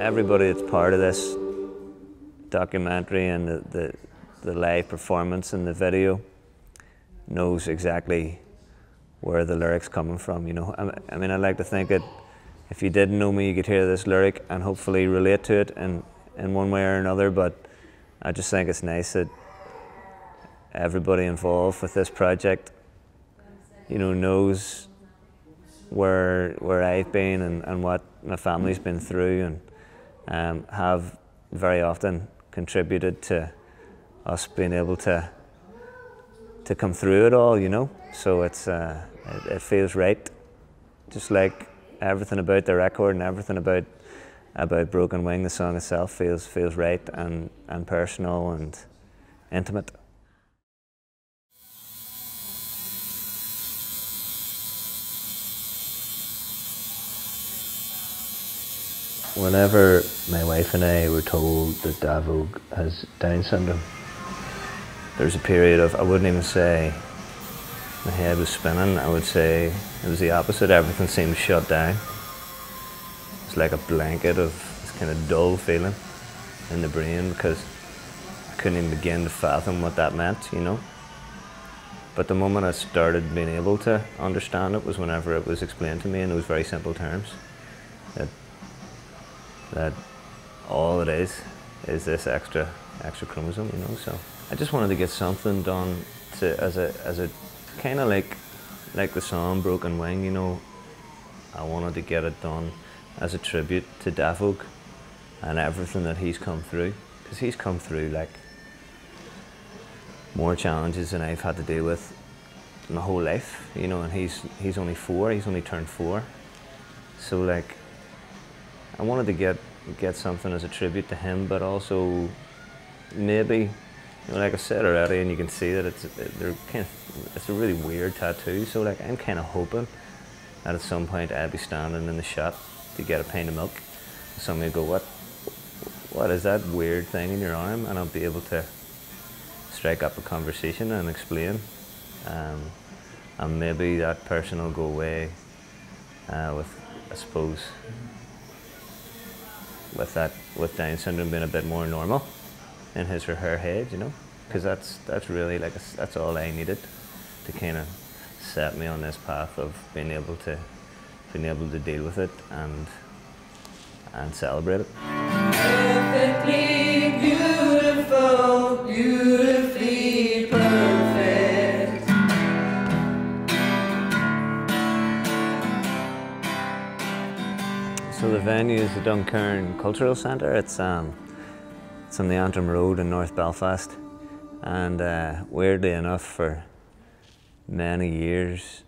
Everybody that's part of this documentary and the live performance in the video knows exactly where the lyric's coming from, you know. I mean, I like to think that if you didn't know me, you could hear this lyric and hopefully relate to it in one way or another, but I just think it's nice that everybody involved with this project, you know, knows where I've been and what my family's been through, and have very often contributed to us being able to come through it all, you know. So it's it feels right, just like everything about the record and everything about Broken Wing. The song itself feels right and personal and intimate. Whenever my wife and I were told that Davog has Down syndrome, there's a period of, I wouldn't even say my head was spinning, I would say it was the opposite. Everything seemed shut down. It's like a blanket of this kind of dull feeling in the brain, because I couldn't even begin to fathom what that meant, you know. But the moment I started being able to understand it was whenever it was explained to me in those very simple terms, that all it is this extra chromosome, you know. So I just wanted to get something done as a kind of like the song Broken Wing, you know. I wanted to get it done as a tribute to Davog and everything that he's come through, because he's come through like more challenges than I've had to deal with my whole life, you know. And he's only 4, he's only turned 4, so like I wanted to get something as a tribute to him, but also maybe, you know, like I said already, and you can see that it's a really weird tattoo. So like I'm kind of hoping that at some point I'll be standing in the shop to get a pint of milk, and somebody will go, what is that weird thing in your arm? And I'll be able to strike up a conversation and explain, and maybe that person will go away with, I suppose, with Down syndrome being a bit more normal in his or her head, you know, because that's really like that's all I needed to kind of set me on this path of being able to deal with it and celebrate it. Perfectly beautiful, beautifully perfect. So the venue is the Duncairn Cultural Centre. It's on the Antrim Road in North Belfast, and weirdly enough, for many years,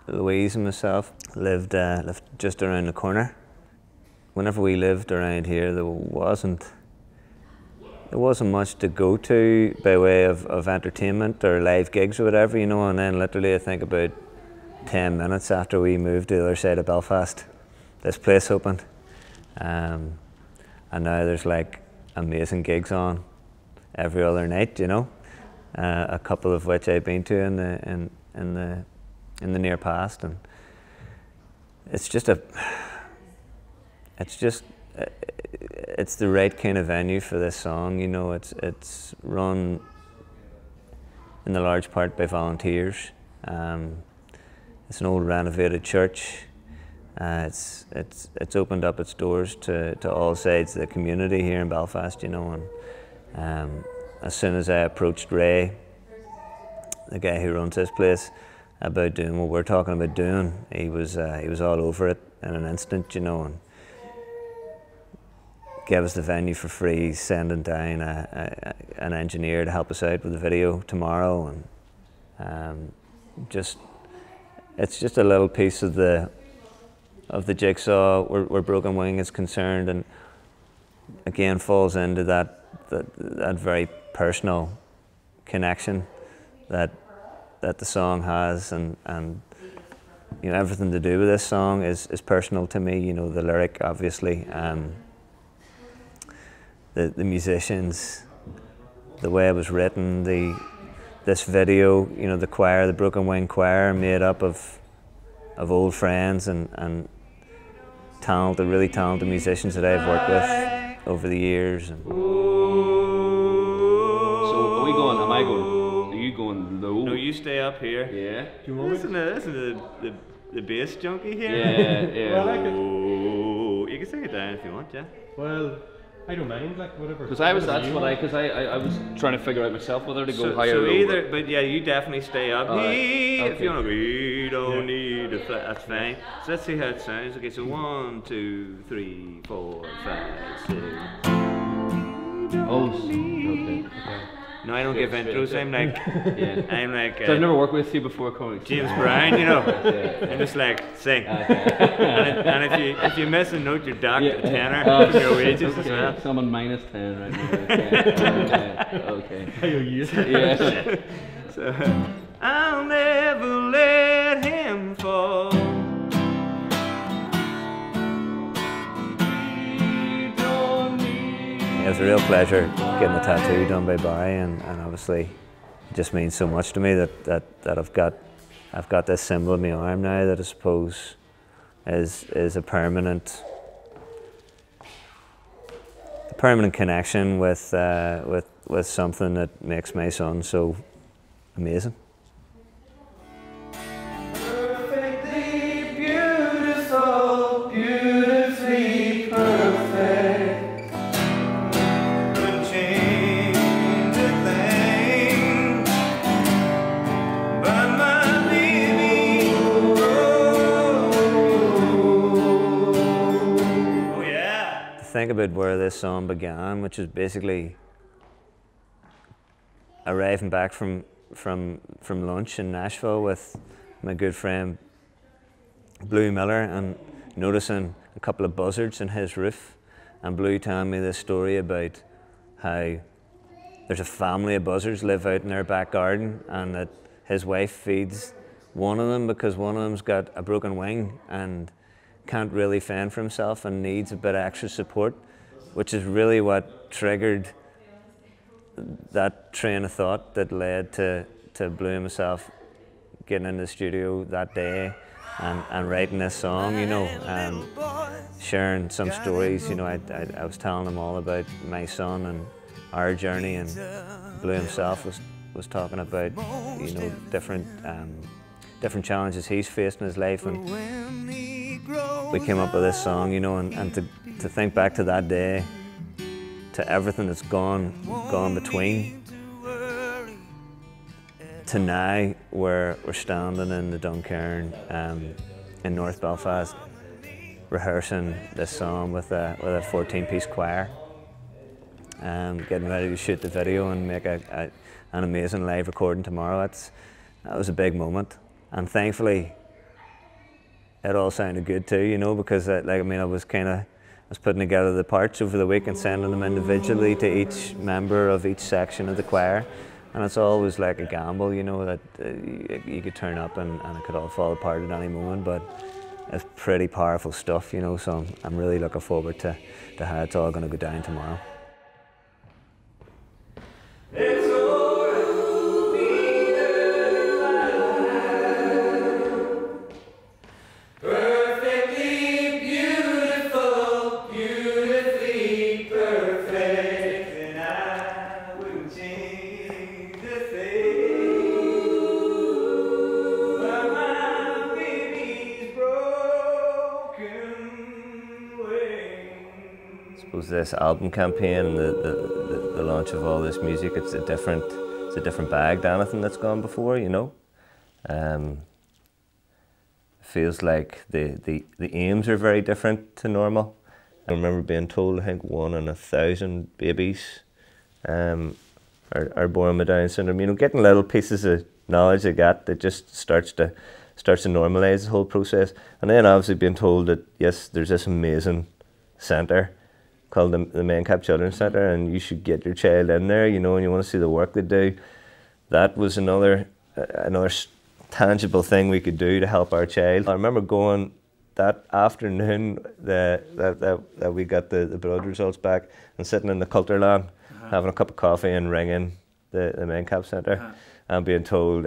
Louise and myself lived just around the corner. Whenever we lived around here, there wasn't much to go to by way of entertainment or live gigs or whatever, you know. And then literally, I think about 10 minutes after we moved to the other side of Belfast, this place opened, and now there's like amazing gigs on every other night, you know. A couple of which I've been to in the near past, and it's the right kind of venue for this song, you know. It's run in the large part by volunteers. It's an old renovated church. It's opened up its doors to all sides of the community here in Belfast, you know. And as soon as I approached Ray, the guy who runs this place, about doing what we're talking about doing, he was all over it in an instant, you know, and gave us the venue for free, sending down an engineer to help us out with the video tomorrow, and it's just a little piece of the jigsaw where Broken Wing is concerned, and again falls into that very personal connection that the song has, and you know, everything to do with this song is personal to me, you know. The lyric, obviously, the musicians, the way it was written, this video, you know, the choir, the Broken Wing choir, made up of old friends and really talented musicians that I've worked with over the years. And So are we going? Am I going? Are you going low? No, you stay up here. Yeah. Do you want listen to the bass junkie here? Yeah, yeah. Well, I could. Oh, you can sing it down if you want, yeah. Well, I don't mind, like whatever. Because I was whatever you want. because I was trying to figure out myself whether to go So, higher so or either, lower. but yeah, you definitely stay up. Alright, If okay. you want to go, you don't need a flat. That's fine. So let's see how it sounds. Okay, so 1, 2, 3, 4, 5, 6. Oh, okay. No, I don't give intros. I'm like, Yeah. I'm like. So I've never worked with you before, Cormac. James Brown, you know. Yeah. I'm just like sing. Okay. And if you miss a note, you're docked a tenner Oh, from your wages as okay. well. So I'm on -10 right now. Okay. Okay. Yeah. So, I'll never let him fall. it was a real pleasure getting the tattoo done by Barry, and obviously it just means so much to me that I've got this symbol on my arm now that I suppose is a permanent connection with something that makes my son so amazing. Perfectly beautiful, beautifully perfect. Couldn't change a thing, but my baby. Oh yeah. To think about where this song began, which was basically arriving back from lunch in Nashville with my good friend Blue Miller and noticing a couple of buzzards in his roof, and Blue telling me this story about how there's a family of buzzards live out in their back garden, and that his wife feeds one of them because one of them's got a broken wing and can't really fend for himself and needs a bit of extra support, which is really what triggered that train of thought that led to Blue and myself getting in the studio that day and writing this song, you know, and sharing some stories. You know, I was telling them all about my son and our journey, and Blue himself was talking about, you know, different challenges he's faced in his life, and we came up with this song, you know, and to think back to that day, to everything that's gone between, to now where we're standing in the Duncairn in North Belfast, rehearsing this song with a 14-piece choir, getting ready to shoot the video and make an amazing live recording tomorrow. That was a big moment, and thankfully it all sounded good too, you know, because I was putting together the parts over the week and sending them individually to each member of each section of the choir. And it's always like a gamble, you know, that you could turn up and it could all fall apart at any moment, but it's pretty powerful stuff, you know, so I'm really looking forward to how it's all going to go down tomorrow. It's alright to be alive. Perfectly beautiful, beautifully perfect, and I wouldn't change a thing. But my baby's broken wing. I suppose this album campaign and the launch of all this music, it's a different bag to anything that's gone before, you know. Feels like the aims are very different to normal. I remember being told, I think 1 in 1,000 babies are born with Down syndrome. You know, getting little pieces of knowledge like that just starts to normalise the whole process. And then obviously being told that yes, there's this amazing centre called the Mencap Children's Centre, and you should get your child in there, you know, and you want to see the work they do. That was another tangible thing we could do to help our child. I remember going that afternoon that we got the blood results back and sitting in the Culterland, having a cup of coffee and ringing the Mencap Centre and being told,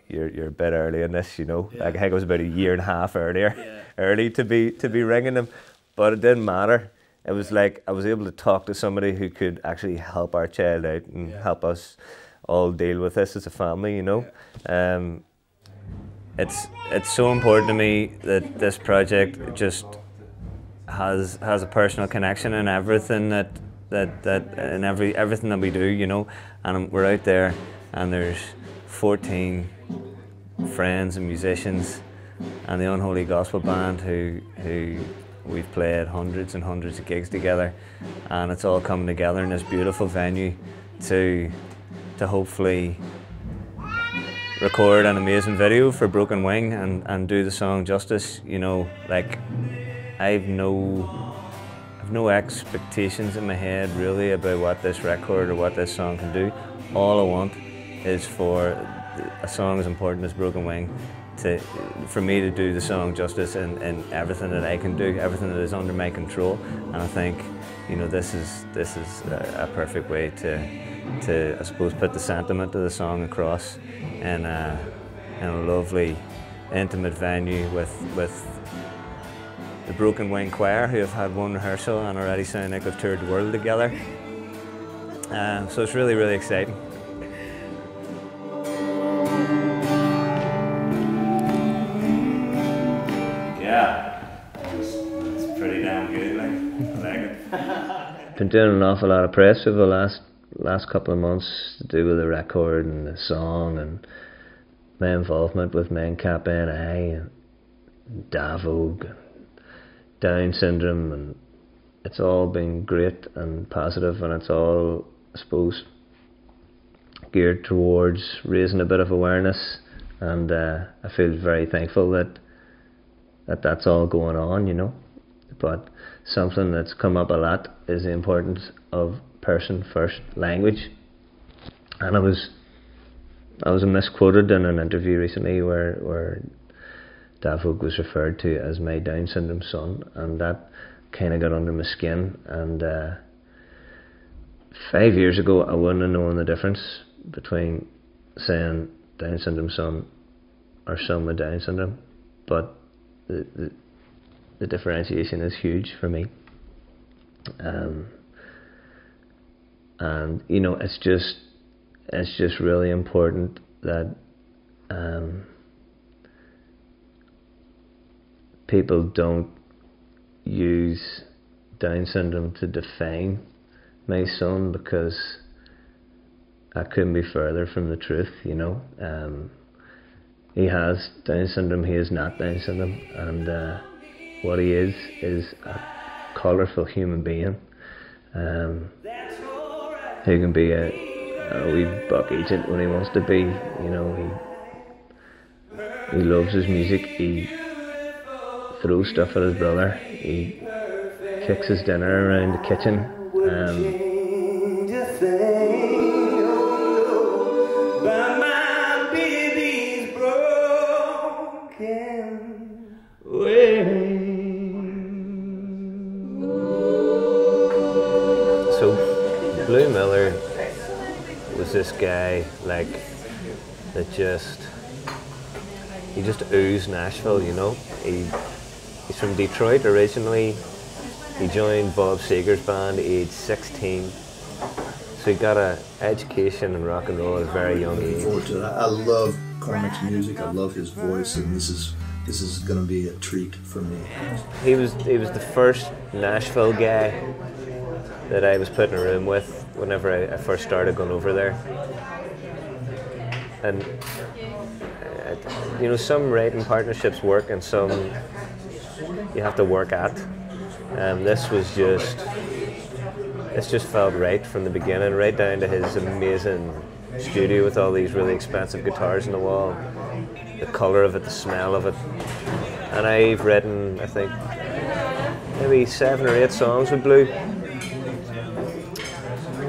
you're a bit early in this, you know. Like, I think it was about a year and a half early to be ringing them, but it didn't matter. It was like I was able to talk to somebody who could actually help our child out and help us all deal with this as a family, you know. It's so important to me that this project just has a personal connection in everything everything that we do, you know. And we're out there, and there's 14 friends and musicians, and the Unholy Gospel Band who we've played hundreds and hundreds of gigs together, and it's all coming together in this beautiful venue to hopefully record an amazing video for Broken Wing and do the song justice, you know. Like, I've no expectations in my head really about what this record or what this song can do. All I want is for a song as important as Broken Wing for me to do the song justice in everything that I can do, everything that is under my control. And I think, you know, this is a perfect way to I suppose put the sentiment of the song across in a lovely, intimate venue with the Broken Wing Choir, who have had one rehearsal and already sound like they've toured the world together. So it's really, really exciting. Yeah, it's pretty damn good, like, I like it. Been doing an awful lot of press over the last couple of months to do with the record and the song, and my involvement with Men Cap NI and Davog, Down syndrome, and it's all been great and positive, and it's all, I suppose, geared towards raising a bit of awareness, and I feel very thankful that that's all going on, you know. But something that's come up a lot is the importance of person first language, and I was misquoted in an interview recently where Davog was referred to as my Down syndrome son, and that kind of got under my skin. And 5 years ago I wouldn't have known the difference between saying Down syndrome son or son with Down syndrome, but the differentiation is huge for me. And you know, it's just really important that people don't use Down syndrome to define my son, because that couldn't be further from the truth, you know. He has Down syndrome, he is not Down syndrome, and what he is a colourful human being who can be a wee buck agent when he wants to be, you know. He loves his music, he throws stuff at his brother, he kicks his dinner around the kitchen. So Blue Miller was this guy, like, that he just oozed Nashville, you know. He's from Detroit originally. He joined Bob Seger's band at age 16. So he got an education in rock and roll at a very young age. Forward to that. I love Cormac's music. I love his voice, and this is going to be a treat for me. He was the first Nashville guy that I was put in a room with whenever I first started going over there. And you know, some writing partnerships work and some you have to work at. This just felt right from the beginning, right down to his amazing studio with all these really expensive guitars on the wall, the colour of it, the smell of it. And I've written, I think, maybe 7 or 8 songs with Blue,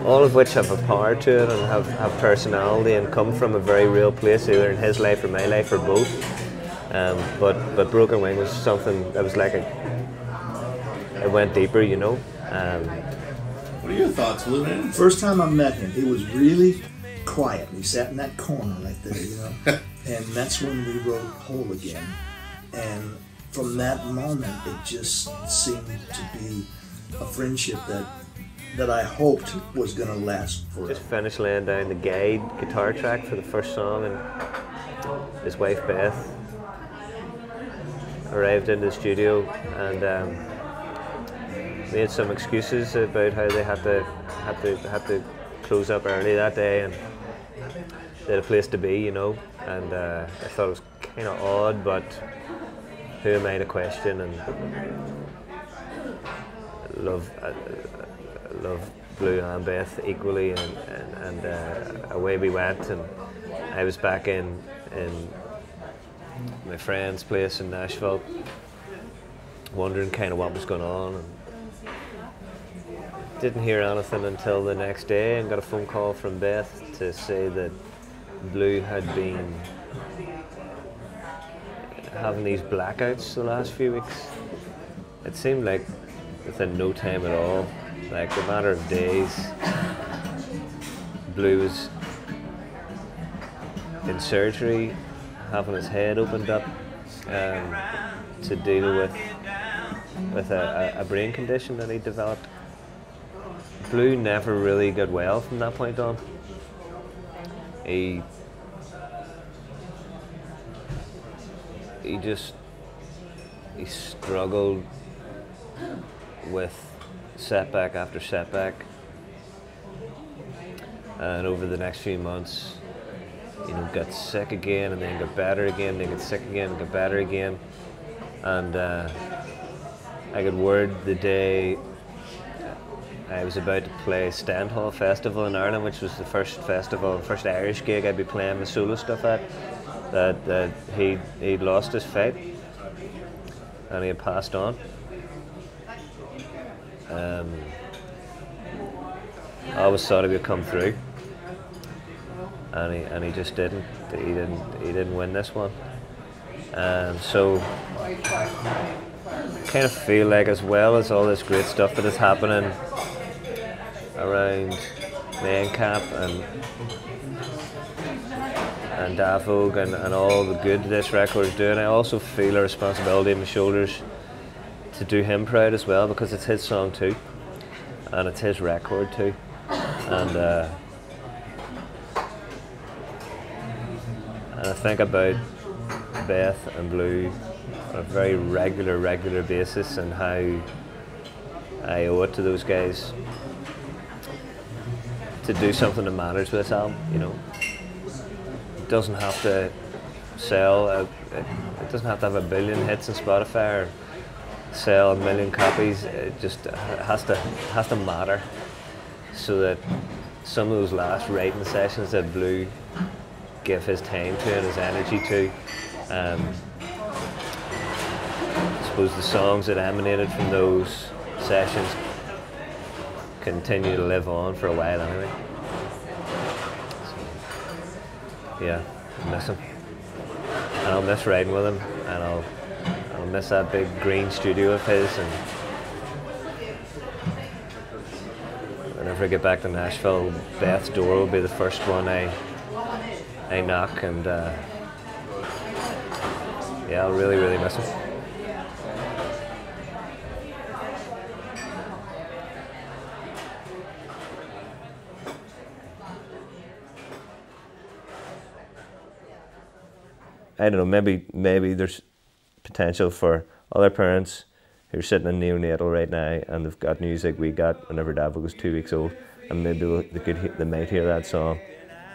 all of which have a power to it and have personality and come from a very real place, either in his life or my life or both. But Broken Wing was something that was like it went deeper, you know. What are your thoughts, Lou? First time I met him, he was really quiet. We sat in that corner right there, you know. And that's when we wrote Whole Again. And from that moment, it just seemed to be a friendship that I hoped was going to last forever. Just finished laying down the guide guitar track for the first song, and his wife Beth arrived in the studio and made some excuses about how they had to close up early that day, and they had a place to be, you know. And I thought it was kind of odd, but who am I to question? And love Blue and Beth equally, and away we went. And I was back in my friend's place in Nashville, wondering kind of what was going on, and didn't hear anything until the next day, and got a phone call from Beth to say that Blue had been having these blackouts the last few weeks. It seemed like within no time at all, like a matter of days, Blue was in surgery, having his head opened up to deal with a brain condition that he developed. Blue never really got well from that point on. He struggled with setback after setback, and over the next few months, you know, got sick again, and then got better again, then got sick again, and got better again. And I got word the day I was about to play Stand Hall Festival in Ireland, which was the first Irish gig I'd be playing the solo stuff at, that he'd lost his fight and he had passed on. I always thought he would come through, and he just didn't. He didn't win this one. So kind of feel like, as well as all this great stuff that is happening around the NCAP and Davog and all the good this record is doing, I also feel a responsibility on my shoulders to do him proud as well, because it's his song too, and it's his record too. And I think about Beth and Blue on a very regular basis, and how I owe it to those guys to do something that matters with this album. You know, it doesn't have to sell, it doesn't have to have a billion hits on Spotify or sell 1 million copies. It just has to matter, so that some of those last writing sessions that Blue gave his time to and his energy to, I suppose the songs that emanated from those sessions continue to live on for a while anyway. So, yeah, I miss him, and I'll miss riding with him, and I'll miss that big green studio of his. And whenever I get back to Nashville, Beth's door will be the first one I knock, and yeah, I'll really miss him. I don't know, maybe there's potential for other parents who are sitting in neonatal right now, and they've got news like we got whenever Davog was 2 weeks old, and maybe they might hear that song,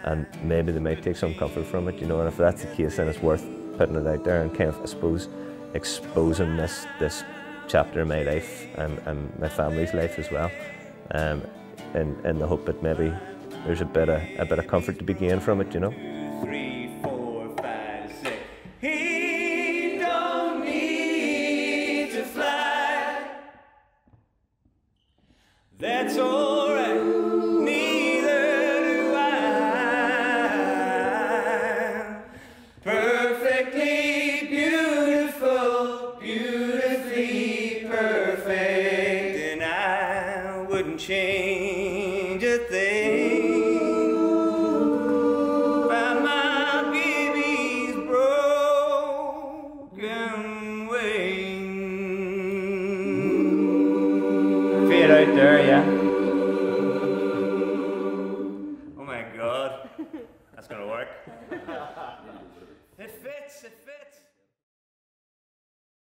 and maybe they might take some comfort from it, you know. And if that's the case, then it's worth putting it out there and kind of, I suppose, exposing this chapter in my life and my family's life as well, in the hope that maybe there's a bit of comfort to be gained from it, you know. 3, 4, 5, 6. He don't need to fly. That's alright. Neither do I. Perfectly beautiful, beautifully perfect, and I wouldn't change a thing. right there, yeah. Oh my god. That's gonna work. It fits, it fits.